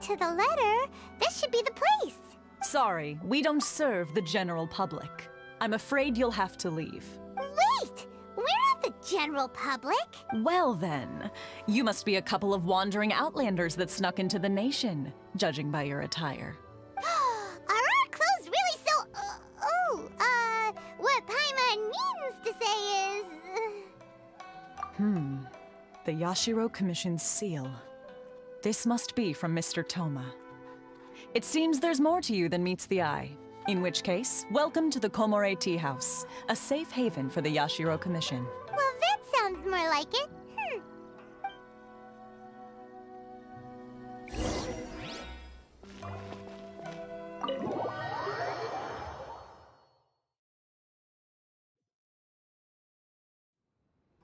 to the letter, this should be the place. Sorry, we don't serve the general public. I'm afraid you'll have to leave. Wait! We're not the general public. Well then, you must be a couple of wandering outlanders that snuck into the nation, judging by your attire. Are our clothes really so... what Paimon means to say is... The Yashiro Commission's seal. This must be from Mr. Toma. It seems there's more to you than meets the eye. In which case, welcome to the Komore Tea House, a safe haven for the Yashiro Commission. Well, that sounds more like it.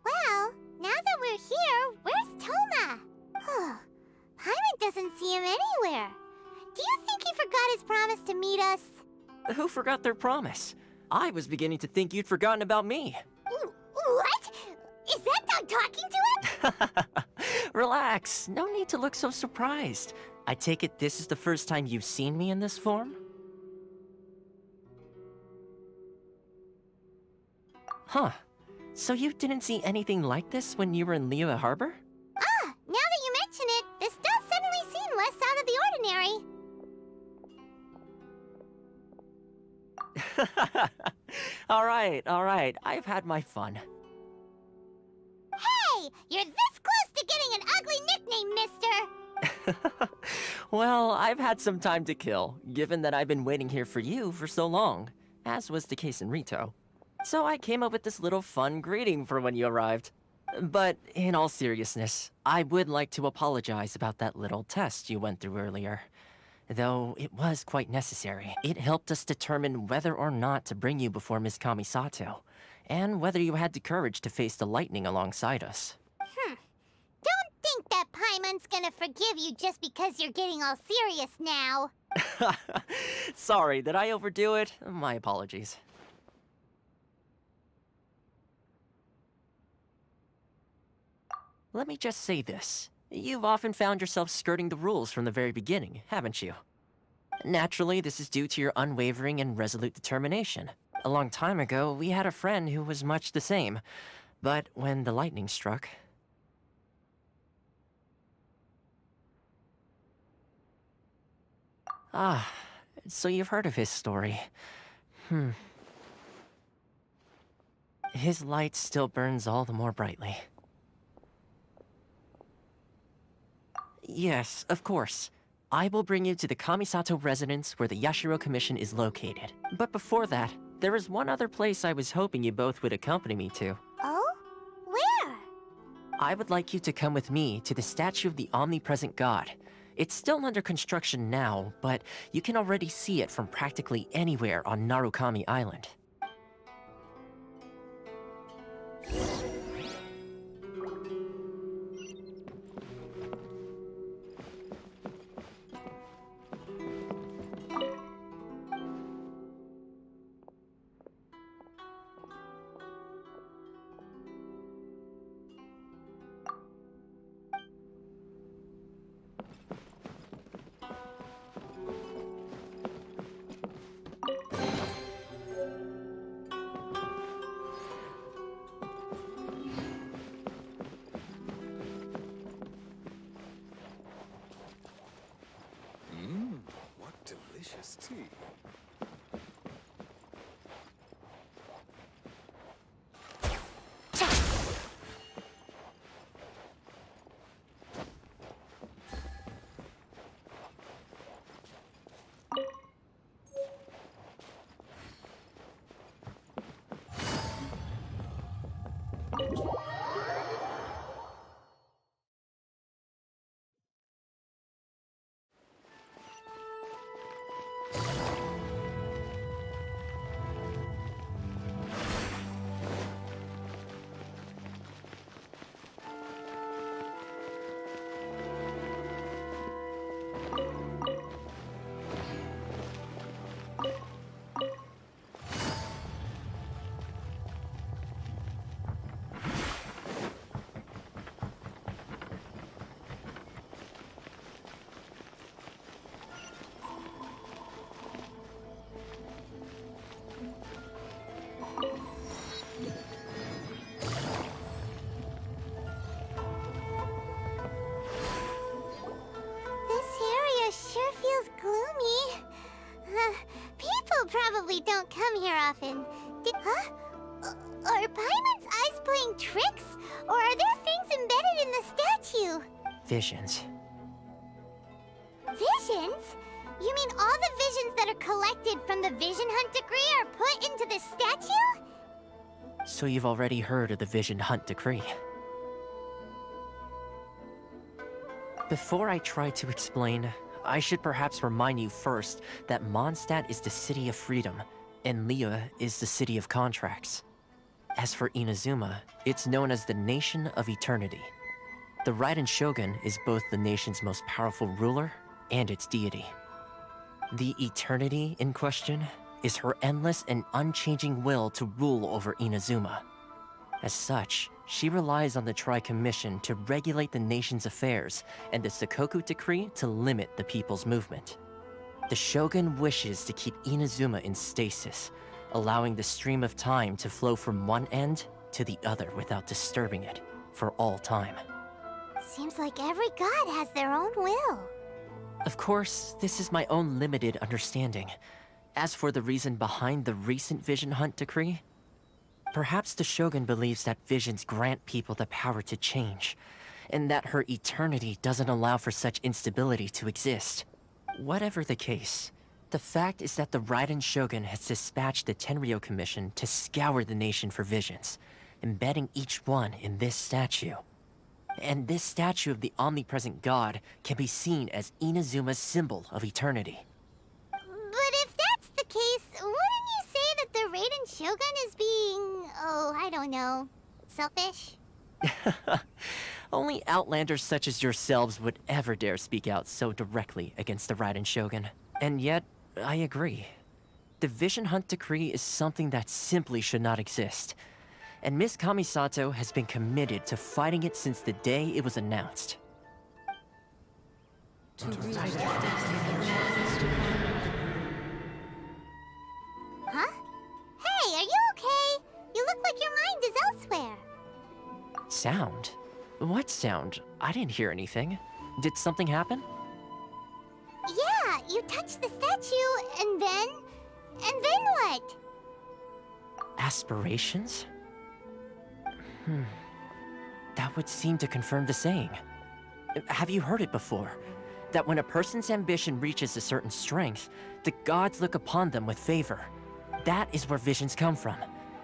Well, now that we're here, where's Toma? Paimon doesn't see him anywhere. Do you think he forgot his promise to meet us? Who forgot their promise? I was beginning to think you'd forgotten about me. What? Is that dog talking to him? Relax, no need to look so surprised. I take it this is the first time you've seen me in this form? Huh. So you didn't see anything like this when you were in Liyue Harbor? Now that you mention it, this does suddenly seem less out of the ordinary. All right, I've had my fun. Hey, you're this close to getting an ugly nickname, mister! Well, I've had some time to kill, given that I've been waiting here for you for so long, as was the case in Rito. So I came up with this little fun greeting for when you arrived. But in all seriousness, I would like to apologize about that little test you went through earlier. Though it was quite necessary. It helped us determine whether or not to bring you before Ms. Kamisato, and whether you had the courage to face the lightning alongside us. Don't think that Paimon's gonna forgive you just because you're getting all serious now. Sorry, did I overdo it? My apologies. Let me just say this. You've often found yourself skirting the rules from the very beginning, haven't you? Naturally, this is due to your unwavering and resolute determination. A long time ago, we had a friend who was much the same. But when the lightning struck... Ah, so you've heard of his story. His light still burns all the more brightly. Yes, of course. I will bring you to the Kamisato residence where the Yashiro Commission is located. But before that, there is one other place I was hoping you both would accompany me to. Oh? Where? I would like you to come with me to the statue of the omnipresent god. It's still under construction now, but you can already see it from practically anywhere on Narukami Island. What delicious tea. often. Huh? Are Paimon's eyes playing tricks? Or are there things embedded in the statue? Visions. Visions? You mean all the visions that are collected from the Vision Hunt decree are put into this statue? So you've already heard of the Vision Hunt decree. Before I try to explain, I should perhaps remind you first that Mondstadt is the city of freedom, and Liyue is the city of contracts. As for Inazuma, it's known as the Nation of Eternity. The Raiden Shogun is both the nation's most powerful ruler and its deity. The Eternity in question is her endless and unchanging will to rule over Inazuma. As such, she relies on the Tri-Commission to regulate the nation's affairs and the Sakoku Decree to limit the people's movement. The Shogun wishes to keep Inazuma in stasis, allowing the stream of time to flow from one end to the other without disturbing it for all time. Seems like every god has their own will. Of course, this is my own limited understanding. As for the reason behind the recent Vision Hunt decree, perhaps the Shogun believes that visions grant people the power to change, and that her eternity doesn't allow for such instability to exist. Whatever the case, the fact is that the Raiden Shogun has dispatched the Tenryo Commission to scour the nation for visions, embedding each one in this statue. And this statue of the omnipresent god can be seen as Inazuma's symbol of eternity. But if that's the case, wouldn't you say that the Raiden Shogun is being, I don't know, selfish? Only outlanders such as yourselves would ever dare speak out so directly against the Raiden Shogun. And yet, I agree. The Vision Hunt decree is something that simply should not exist. And Miss Kamisato has been committed to fighting it since the day it was announced. Huh? Hey, are you okay? You look like your mind is elsewhere. Sound? What sound? I didn't hear anything. Did something happen? Yeah, you touched the statue, and then what? Aspirations? That would seem to confirm the saying. Have you heard it before? That when a person's ambition reaches a certain strength, the gods look upon them with favor. That is where visions come from.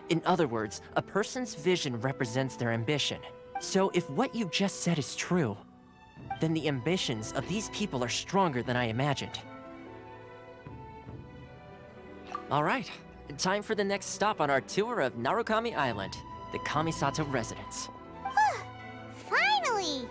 In other words, a person's vision represents their ambition. So if what you just said is true, then the ambitions of these people are stronger than I imagined. All right, time for the next stop on our tour of Narukami Island, the Kamisato residence. Finally!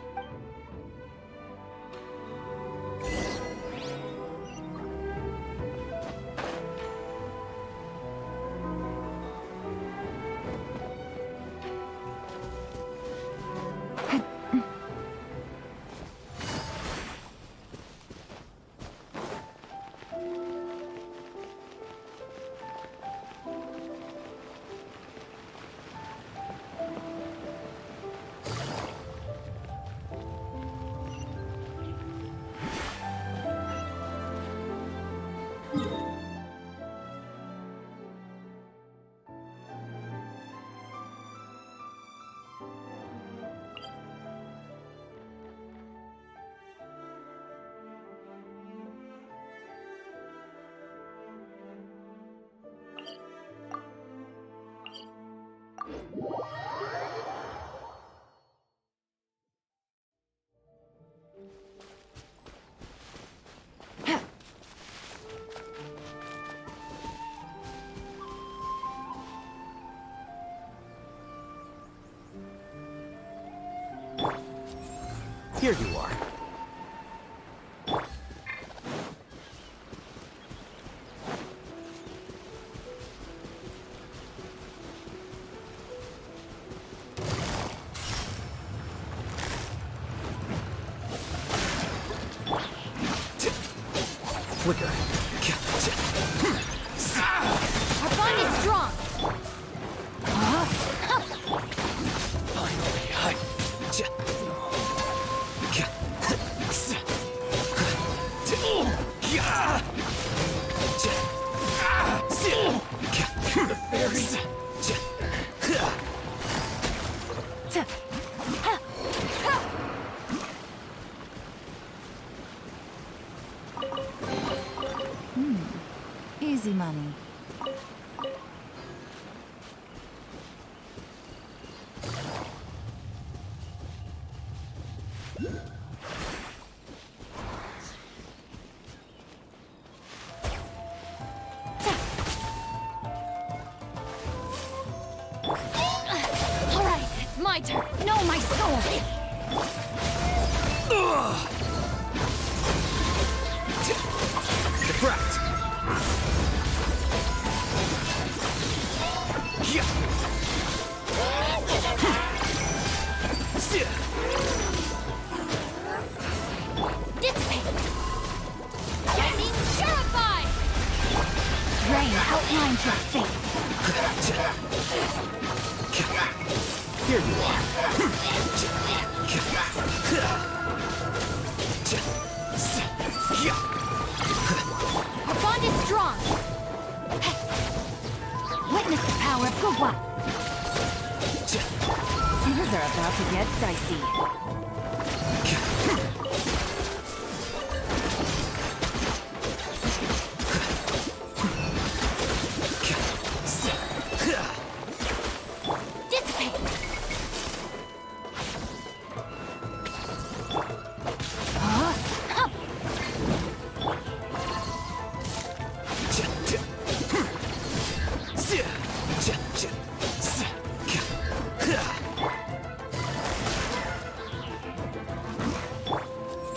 Here you are. Flicker. Our bond is strong. Finally, my turn. Know my soul. Deflect. Dissipate. Lightning terrified. Rain outlines your fate. Here you are. Our bond is strong. Witness the power of Gugwa. Things are about to get dicey. Dissipate.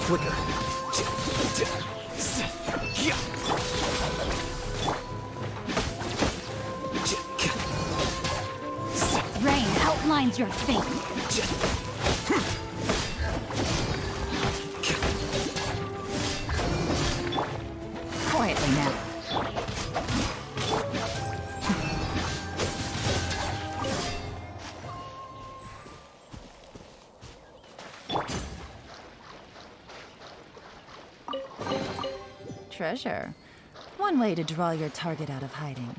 Flicker. Rain outlines your fate. Quietly now. Treasure. One way to draw your target out of hiding.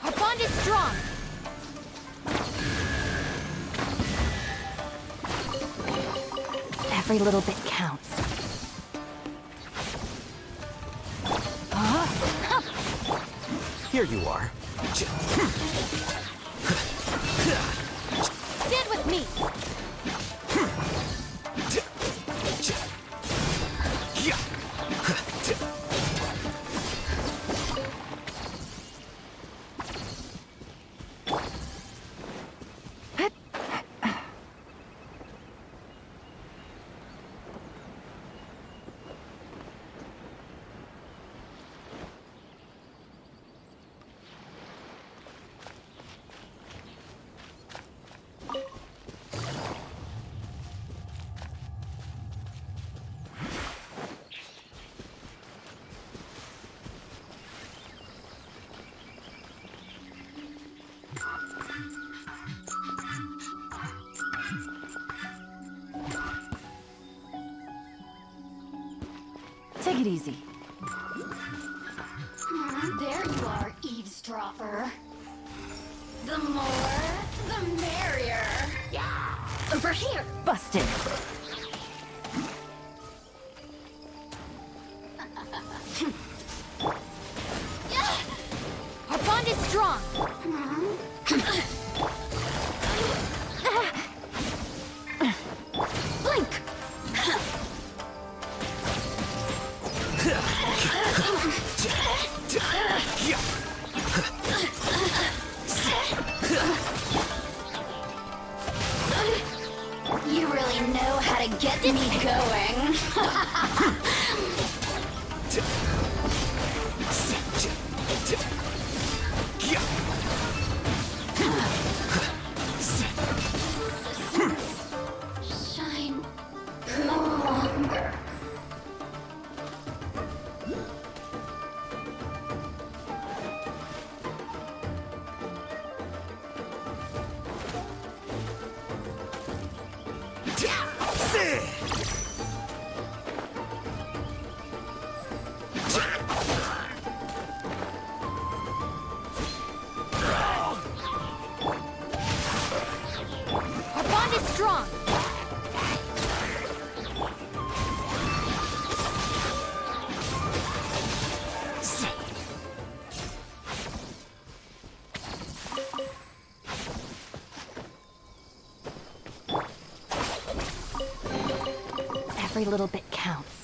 Our bond is strong. Every little bit counts. Here you are. Stand with me. Take it easy. There you are, eavesdropper. The more, the merrier. Yeah. Over here. Busted. Our bond is strong. Blink. You really know how to get me going. Shine no longer. Our bond is strong. Every little bit counts.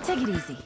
Take it easy.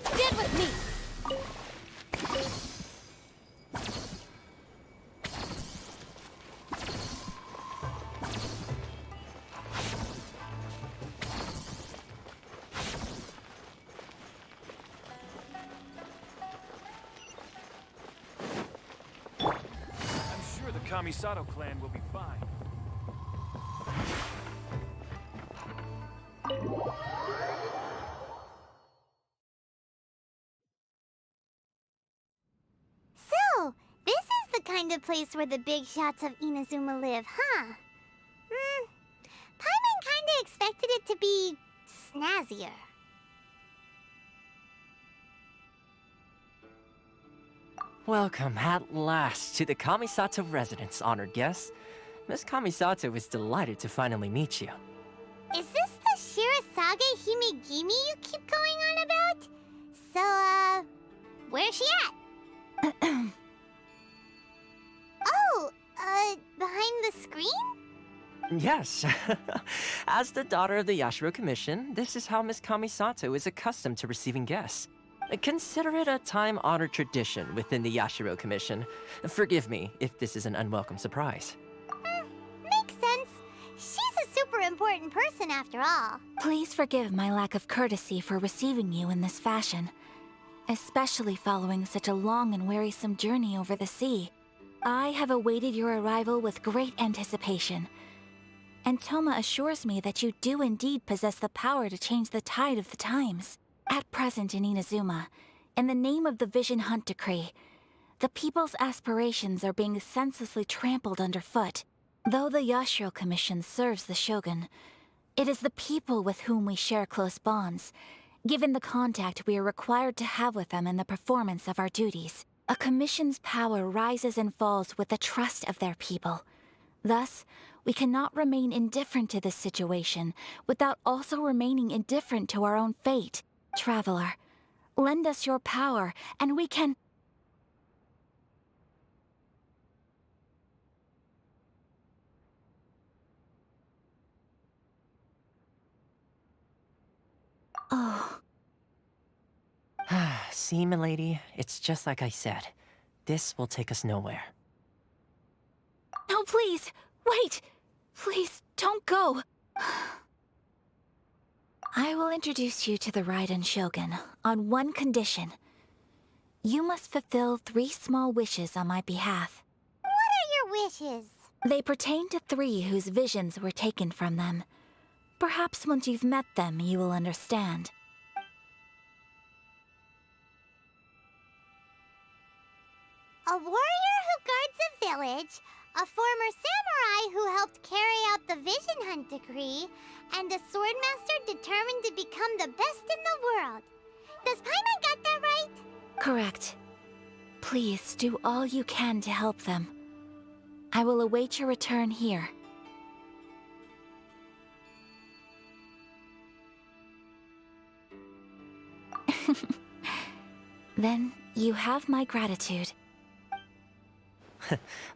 Stand with me. I'm sure the Kamisato clan will be fine. So, this is the kind of place where the big shots of Inazuma live, huh? Paimon kinda expected it to be snazzier. Welcome at last to the Kamisato residence, honored guests. Miss Kamisato is delighted to finally meet you. Is this the Shirasage Himegimi you keep going on about? So, where's she at? Oh, behind the screen? Yes. As the daughter of the Yashiro Commission, this is how Miss Kamisato is accustomed to receiving guests. Consider it a time-honored tradition within the Yashiro Commission. Forgive me if this is an unwelcome surprise. Makes sense. She's a super important person after all. Please forgive my lack of courtesy for receiving you in this fashion, especially following such a long and wearisome journey over the sea. I have awaited your arrival with great anticipation, and Toma assures me that you do indeed possess the power to change the tide of the times. At present in Inazuma, in the name of the Vision Hunt Decree, the people's aspirations are being senselessly trampled underfoot. Though the Yashiro Commission serves the Shogun, it is the people with whom we share close bonds, given the contact we are required to have with them in the performance of our duties. A commission's power rises and falls with the trust of their people. Thus, we cannot remain indifferent to this situation without also remaining indifferent to our own fate. Traveler, lend us your power, and we can... Oh, See, milady, it's just like I said. This will take us nowhere. no, please! Wait! Please, don't go! I will introduce you to the Raiden Shogun on one condition. You must fulfill 3 small wishes on my behalf. What are your wishes? They pertain to 3 whose visions were taken from them. Perhaps once you've met them, you will understand. A warrior who guards a village, a former samurai who helped carry out the Vision Hunt decree, and a swordmaster determined to become the best in the world. Does Paimon got that right? Correct. Please do all you can to help them. I will await your return here. Then you have my gratitude.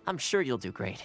I'm sure you'll do great.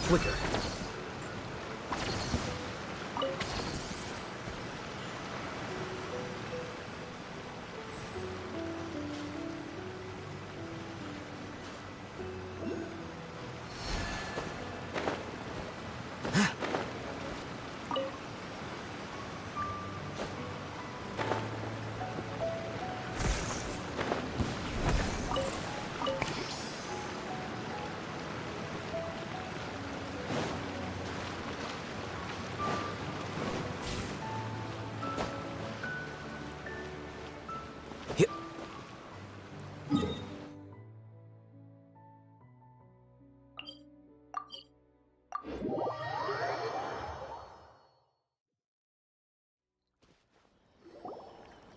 Flicker.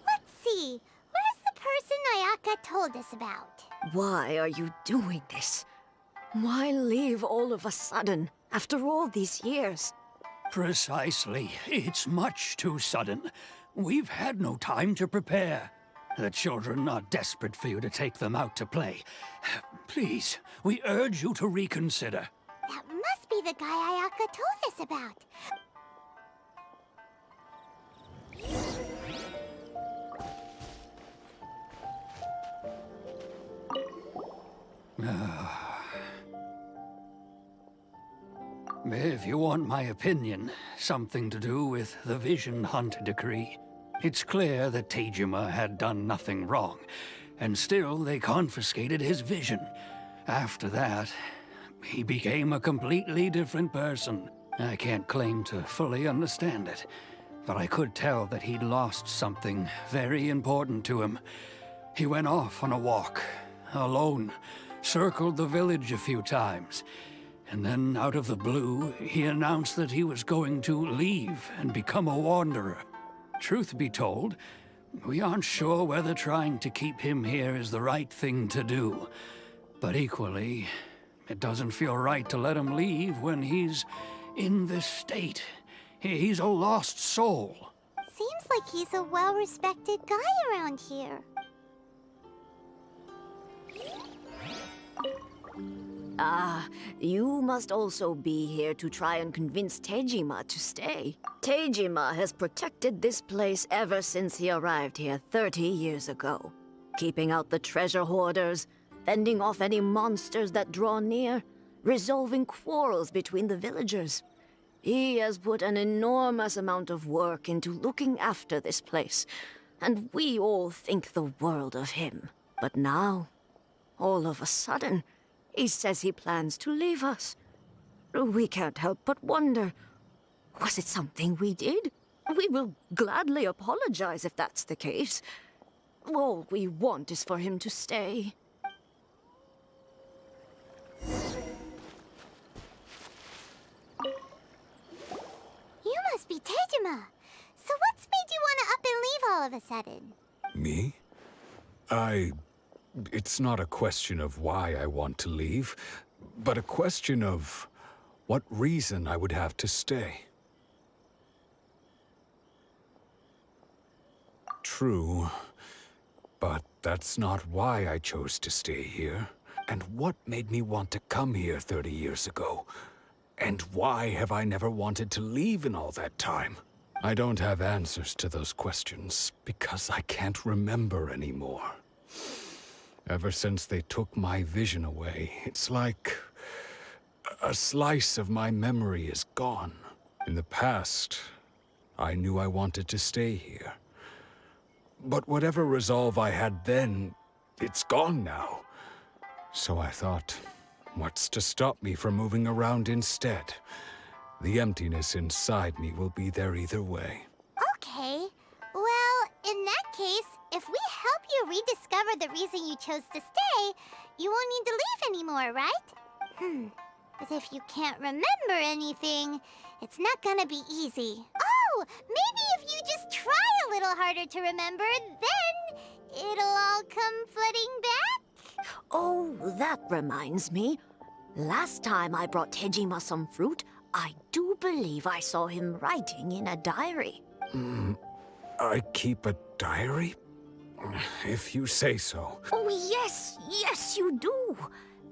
Let's see. Where's the person Ayaka told us about? Why are you doing this? Why leave all of a sudden, after all these years? Precisely. It's much too sudden. We've had no time to prepare. The children are desperate for you to take them out to play. Please, we urge you to reconsider. That must be the guy Ayaka told us about. If you want my opinion, something to do with the Vision Hunt decree. It's clear that Tejima had done nothing wrong, and still they confiscated his vision. After that, he became a completely different person. I can't claim to fully understand it, but I could tell that he'd lost something very important to him. He went off on a walk, alone, circled the village a few times, and then out of the blue, he announced that he was going to leave and become a wanderer. Truth be told, we aren't sure whether trying to keep him here is the right thing to do. But equally, it doesn't feel right to let him leave when he's in this state. He's a lost soul. Seems like he's a well-respected guy around here. Ah, you must also be here to try and convince Tejima to stay. Tejima has protected this place ever since he arrived here 30 years ago. Keeping out the treasure hoarders, fending off any monsters that draw near, resolving quarrels between the villagers. He has put an enormous amount of work into looking after this place, and we all think the world of him. But now, all of a sudden, he says he plans to leave us. We can't help but wonder, was it something we did? We will gladly apologize if that's the case. All we want is for him to stay. You must be Tejima. So what's made you want to up and leave all of a sudden? Me? It's not a question of why I want to leave, but a question of what reason I would have to stay. True, but that's not why I chose to stay here. And what made me want to come here 30 years ago? And why have I never wanted to leave in all that time? I don't have answers to those questions because I can't remember anymore. Ever since they took my vision away, it's like a slice of my memory is gone. In the past, I knew I wanted to stay here. But whatever resolve I had then, it's gone now. So I thought, what's to stop me from moving around instead? The emptiness inside me will be there either way. Okay. Well, in that case, if we help you rediscover the reason you chose to stay, you won't need to leave anymore, right? But if you can't remember anything, it's not gonna be easy. Oh, maybe if you just try a little harder to remember, then it'll all come flooding back? Oh, that reminds me. Last time I brought Tejima some fruit, I do believe I saw him writing in a diary. I keep a diary? If you say so. Oh, yes, you do.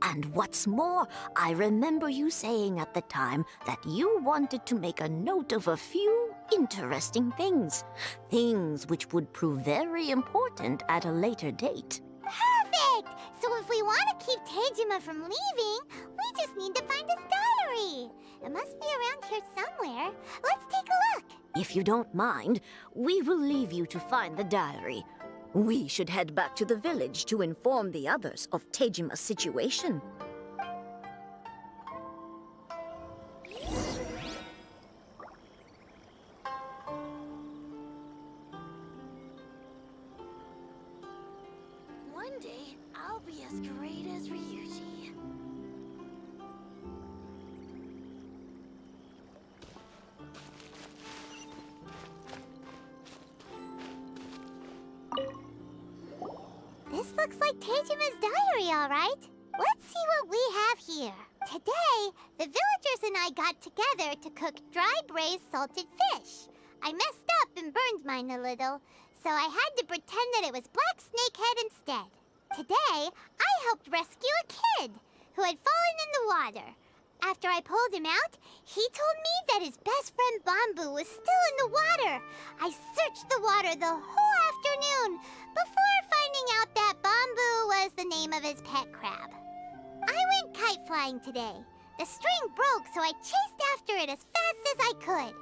And what's more, I remember you saying at the time that you wanted to make a note of a few interesting things. Things which would prove very important at a later date. Perfect! So if we want to keep Tejima from leaving, we just need to find his diary. It must be around here somewhere. Let's take a look. If you don't mind, we will leave you to find the diary. We should head back to the village to inform the others of Tejima's situation. One day, I'll be as great as Ryuji. This looks like Tejima's diary, all right. Let's see what we have here. Today, the villagers and I got together to cook dry braised salted fish. I messed up and burned mine a little, so I had to pretend that it was black snakehead instead. Today, I helped rescue a kid who had fallen in the water. After I pulled him out, he told me that his best friend Bamboo was still in the water. I searched the water the whole afternoon before finding out that Bamboo was the name of his pet crab. I went kite flying today. The string broke, so I chased after it as fast as I could.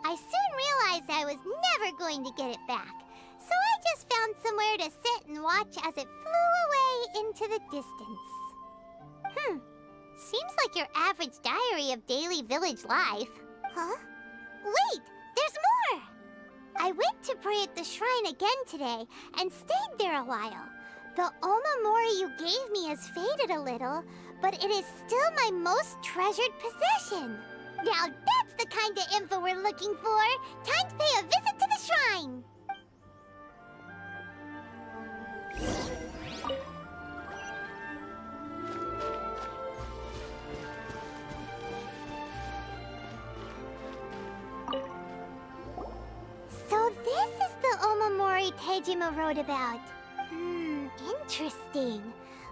I soon realized I was never going to get it back, so I just found somewhere to sit and watch as it flew away into the distance. Seems like your average diary of daily village life. Huh? Wait, there's more! I went to pray at the shrine again today and stayed there a while. The Omamori you gave me has faded a little, but it is still my most treasured possession. Now that's the kind of info we're looking for. Time to pay a visit to the shrine. So this is the Omamori Tejima wrote about. Interesting.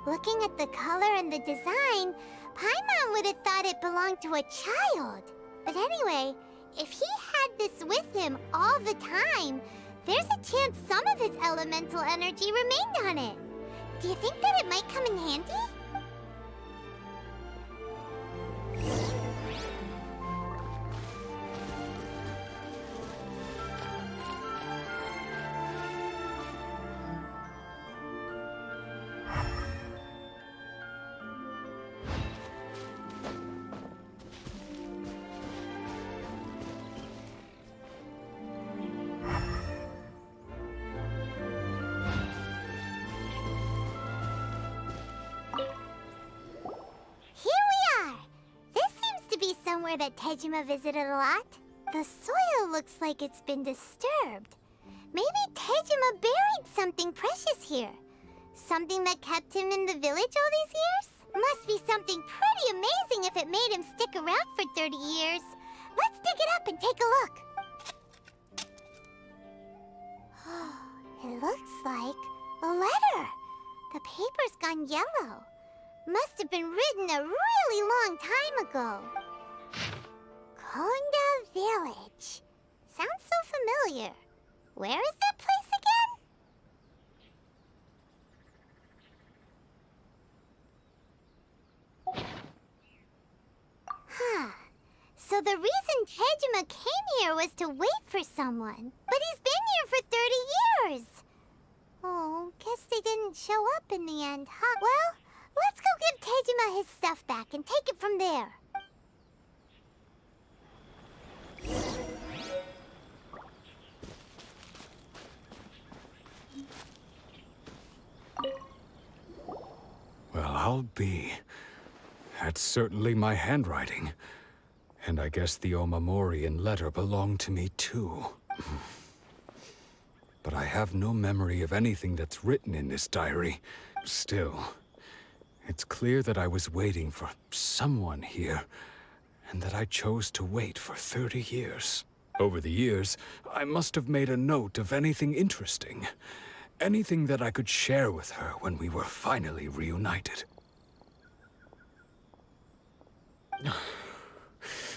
Looking at the color and the design, Paimon would have thought it belonged to a child. But anyway, if he had this with him all the time, there's a chance some of his elemental energy remained on it. Do you think that it might come in handy? Somewhere that Tejima visited a lot. The soil looks like it's been disturbed. Maybe Tejima buried something precious here. Something that kept him in the village all these years? Must be something pretty amazing if it made him stick around for 30 years. Let's dig it up and take a look. It looks like a letter. The paper's gone yellow. Must have been written a really long time ago. Konda Village. Sounds so familiar. Where is that place again? Huh. So the reason Tejima came here was to wait for someone. But he's been here for 30 years. Oh, guess they didn't show up in the end, huh? Well, let's go give Tejima his stuff back and take it from there. Well, I'll be. That's certainly my handwriting. And I guess the Omamorian letter belonged to me too. But I have no memory of anything that's written in this diary. Still, it's clear that I was waiting for someone here, and that I chose to wait for 30 years. Over the years, I must have made a note of anything interesting. Anything that I could share with her when we were finally reunited.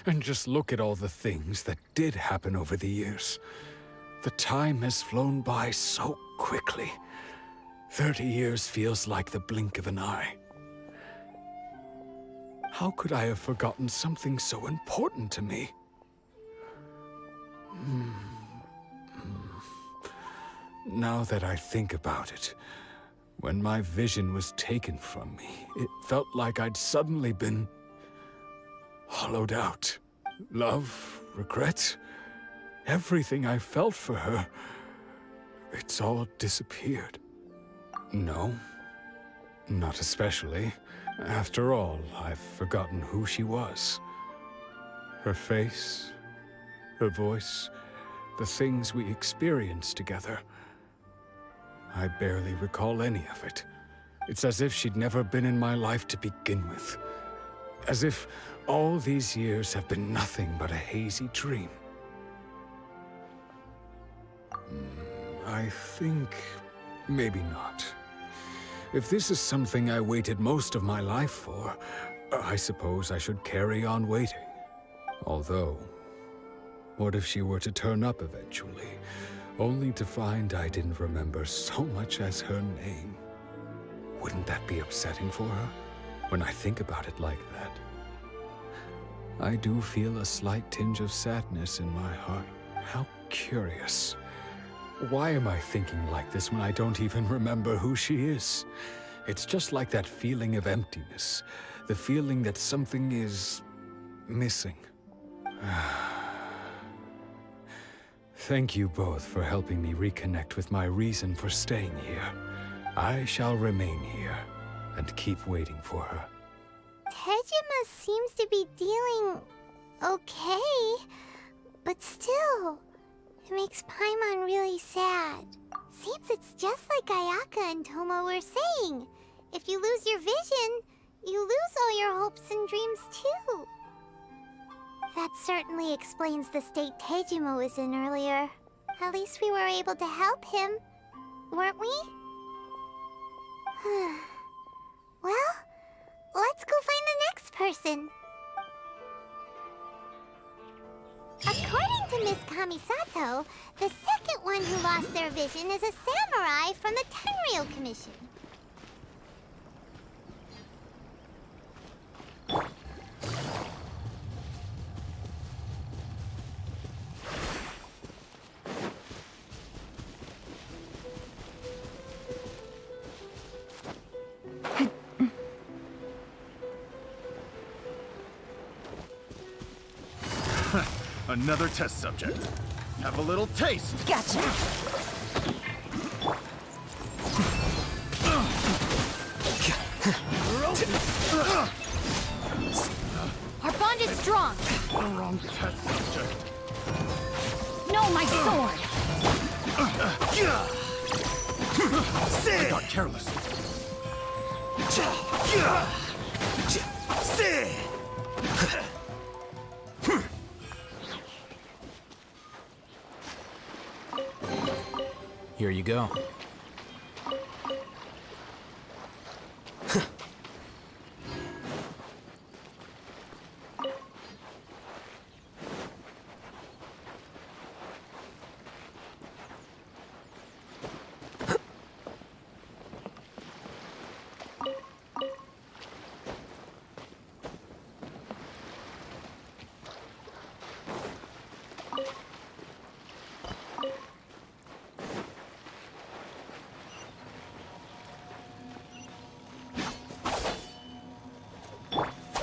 And just look at all the things that did happen over the years. The time has flown by so quickly. 30 years feels like the blink of an eye. How could I have forgotten something so important to me? Now that I think about it, when my vision was taken from me, it felt like I'd suddenly been hollowed out. Love, regret, everything I felt for her, it's all disappeared. No, not especially. After all, I've forgotten who she was. Her face, her voice, the things we experienced together. I barely recall any of it. It's as if she'd never been in my life to begin with. As if all these years have been nothing but a hazy dream. I think maybe not. If this is something I waited most of my life for, I suppose I should carry on waiting. Although, what if she were to turn up eventually, only to find I didn't remember so much as her name? Wouldn't that be upsetting for her, when I think about it like that? I do feel a slight tinge of sadness in my heart. How curious. Why am I thinking like this when I don't even remember who she is? It's just like that feeling of emptiness, the feeling that something is missing. Thank you both for helping me reconnect with my reason for staying here. I shall remain here and keep waiting for her. Tejima seems to be dealing okay, but still, it makes Paimon really sad. Seems it's just like Ayaka and Toma were saying. If you lose your vision, you lose all your hopes and dreams too. That certainly explains the state Tejima was in earlier. At least we were able to help him, weren't we? Well, let's go find the next person. According to Miss Kamisato, the second one who lost their vision is a samurai from the Tenryou Commission. Another test subject. Have a little taste. Gotcha. Our bond is strong. The wrong test subject. No, my sword. I got careless. Here you go.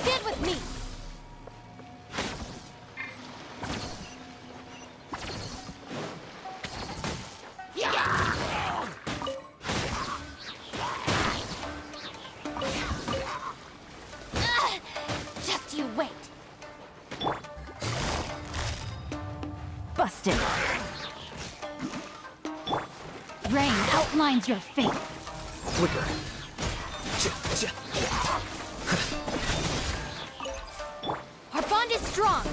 Stand with me. Just you wait. Busted. Rain outlines your fate. Flicker. Our bond is strong.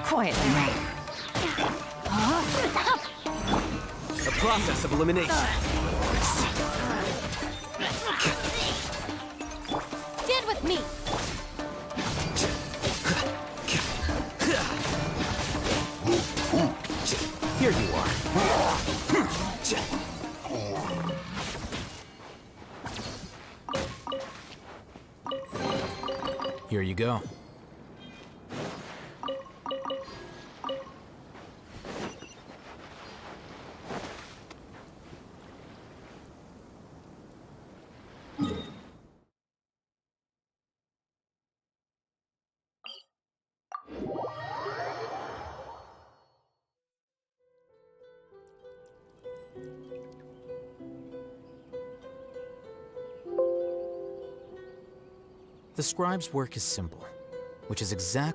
Quietly, Rain. The process of elimination. Stand with me. Here you are. Here you go. The scribe's work is simple, which is exactly